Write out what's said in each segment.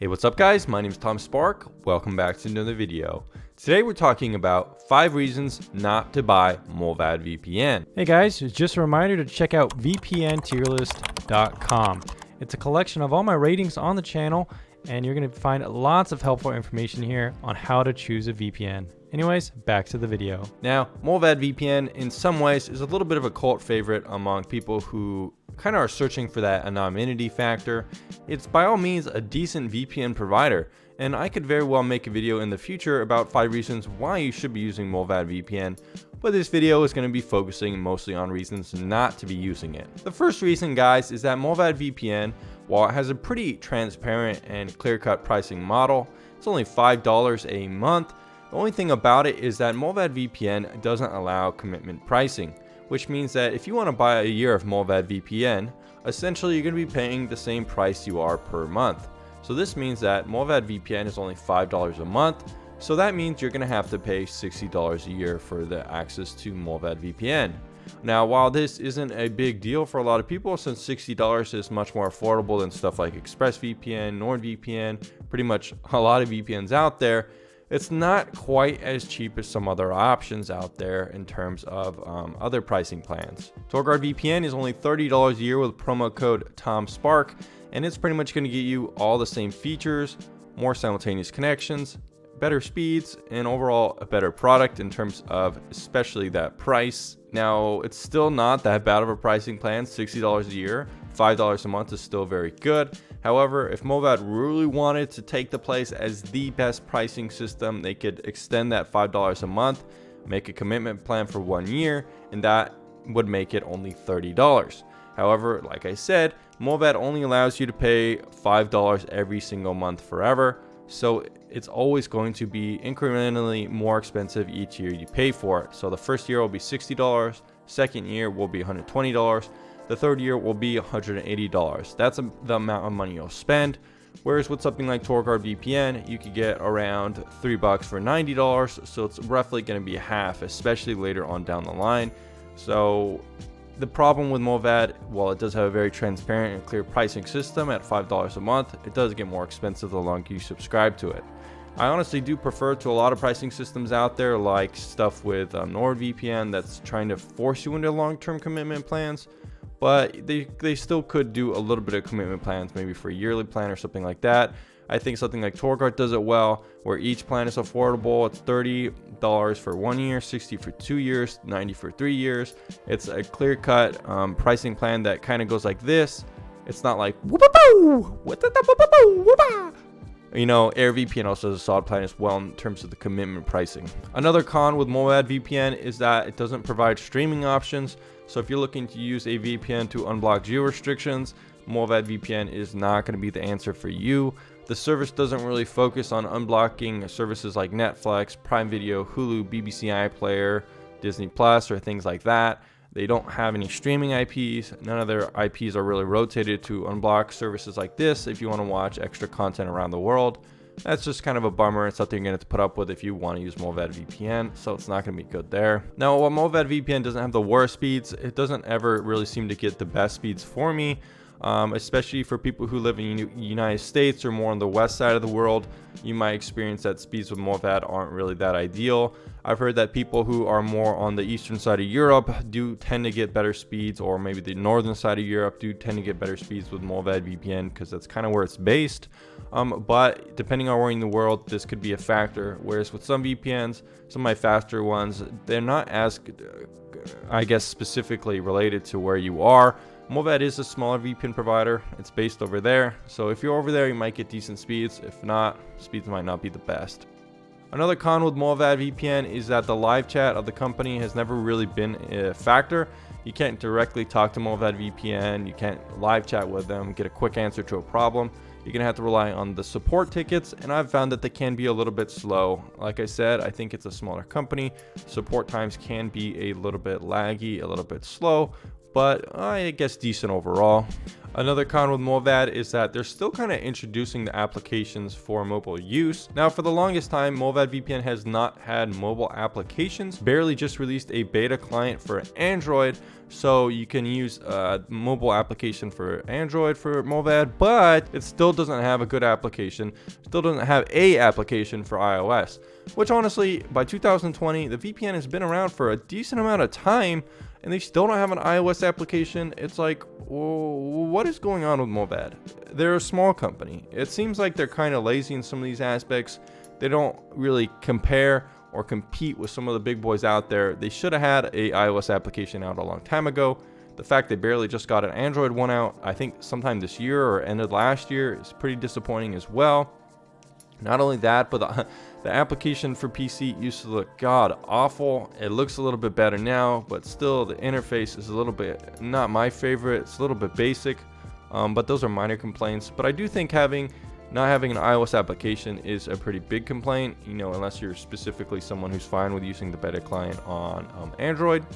Hey, what's up guys? My name is Tom Spark. Welcome back to another video. Today we're talking about 5 reasons not to buy Mullvad VPN. Hey guys, just a reminder to check out vpntierlist.com. It's a collection of all my ratings on the channel, and you're going to find lots of helpful information here on how to choose a VPN. Anyways, back to the video. Now, Mullvad VPN in some ways is a little bit of a cult favorite among people who kind of are searching for that anonymity factor. It's by all means a decent VPN provider, and I could very well make a video in the future about 5 reasons why you should be using Mullvad VPN, but this video is going to be focusing mostly on reasons not to be using it. The first reason, guys, is that Mullvad VPN, while it has a pretty transparent and clear-cut pricing model, it's only $5 a month. The only thing about it is that Mullvad VPN doesn't allow commitment pricing, which means that if you want to buy a year of Mullvad VPN, essentially you're going to be paying the same price you are per month. So this means that Mullvad VPN is only $5 a month, so that means you're going to have to pay $60 a year for the access to Mullvad VPN. Now, while this isn't a big deal for a lot of people, since $60 is much more affordable than stuff like ExpressVPN, NordVPN, pretty much a lot of VPNs out there, it's not quite as cheap as some other options out there in terms of other pricing plans. Torguard VPN is only $30 a year with promo code TOMSPARK, and it's pretty much going to get you all the same features, more simultaneous connections, better speeds, and overall a better product in terms of especially that price. Now, it's still not that bad of a pricing plan, $60 a year, $5 a month is still very good. However, if Mullvad really wanted to take the place as the best pricing system, they could extend that $5 a month, make a commitment plan for 1 year, and that would make it only $30. However, like I said, Mullvad only allows you to pay $5 every single month forever, so it's always going to be incrementally more expensive each year you pay for it. So the first year will be $60, second year will be $120, the third year will be $180. That's the amount of money you'll spend. Whereas with something like Torguard VPN, you could get around $3 for $90, so it's roughly going to be half, especially later on down the line. So the problem with Mullvad, while it does have a very transparent and clear pricing system at $5 a month, it does get more expensive the longer you subscribe to it. I honestly do prefer to a lot of pricing systems out there, like stuff with NordVPN that's trying to force you into long-term commitment plans, but they still could do a little bit of commitment plans, maybe for a yearly plan or something like that. I think something like Torguard does it well, where each plan is affordable. It's $30 for 1 year, $60 for 2 years, $90 for 3 years. It's a clear-cut pricing plan that kind of goes like this. It's not like you know, AirVPN also has a solid plan as well in terms of the commitment pricing. Another con with Mullvad VPN is that it doesn't provide streaming options. So if you're looking to use a VPN to unblock geo restrictions, Mullvad VPN is not going to be the answer for you. The service doesn't really focus on unblocking services like Netflix, Prime Video, Hulu, BBC iPlayer, Disney Plus, or things like that. They don't have any streaming IPs. None of their IPs are really rotated to unblock services like this if you want to watch extra content around the world. That's just kind of a bummer. It's something you're going to have to put up with if you want to use Mullvad VPN, so it's not going to be good there. Now, while Mullvad VPN doesn't have the worst speeds, it doesn't ever really seem to get the best speeds for me. Especially for people who live in the United States or more on the west side of the world, you might experience that speeds with Mullvad aren't really that ideal. I've heard that people who are more on the eastern side of Europe do tend to get better speeds, or maybe the northern side of Europe do tend to get better speeds with Mullvad VPN because that's kind of where it's based. But depending on where in the world, this could be a factor. Whereas with some VPNs, some of my faster ones, they're not as, I guess, specifically related to where you are. Mullvad is a smaller VPN provider. It's based over there, so if you're over there, you might get decent speeds. If not, speeds might not be the best. Another con with Mullvad VPN is that the live chat of the company has never really been a factor. You can't directly talk to Mullvad VPN. You can't live chat with them, get a quick answer to a problem. You're going to have to rely on the support tickets, and I've found that they can be a little bit slow. Like I said, I think it's a smaller company. Support times can be a little bit laggy, a little bit slow, but I guess decent overall. Another con with Mullvad is that they're still kind of introducing the applications for mobile use. Now, for the longest time, Mullvad VPN has not had mobile applications, barely just released a beta client for Android, so you can use a mobile application for Android for Mullvad, but it still doesn't have a good application, still doesn't have a application for iOS, which honestly, by 2020, the VPN has been around for a decent amount of time, and they still don't have an iOS application. It's like, what is going on with Mullvad? They're a small company. It seems like they're kind of lazy in some of these aspects. They don't really compare or compete with some of the big boys out there. They should have had a iOS application out a long time ago. The fact they barely just got an Android one out, I think sometime this year or ended last year, is pretty disappointing as well. Not only that, but the application for PC used to look god awful. It looks a little bit better now, but still the interface is a little bit not my favorite. It's a little bit basic, but those are minor complaints. But I do think not having an iOS application is a pretty big complaint, unless you're specifically someone who's fine with using the beta client on Android.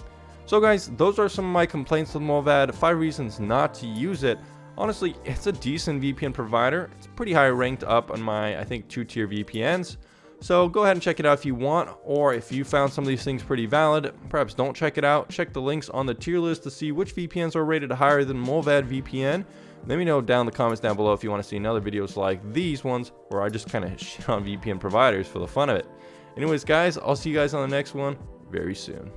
So guys, those are some of my complaints with Mullvad. 5 reasons not to use it. Honestly, it's a decent VPN provider. It's pretty high ranked up on my, I think, 2-tier VPNs. So go ahead and check it out if you want, or if you found some of these things pretty valid, perhaps don't check it out. Check the links on the tier list to see which VPNs are rated higher than Mullvad VPN. Let me know down in the comments down below if you want to see another videos like these ones, where I just kind of shit on VPN providers for the fun of it. Anyways, guys, I'll see you guys on the next one very soon.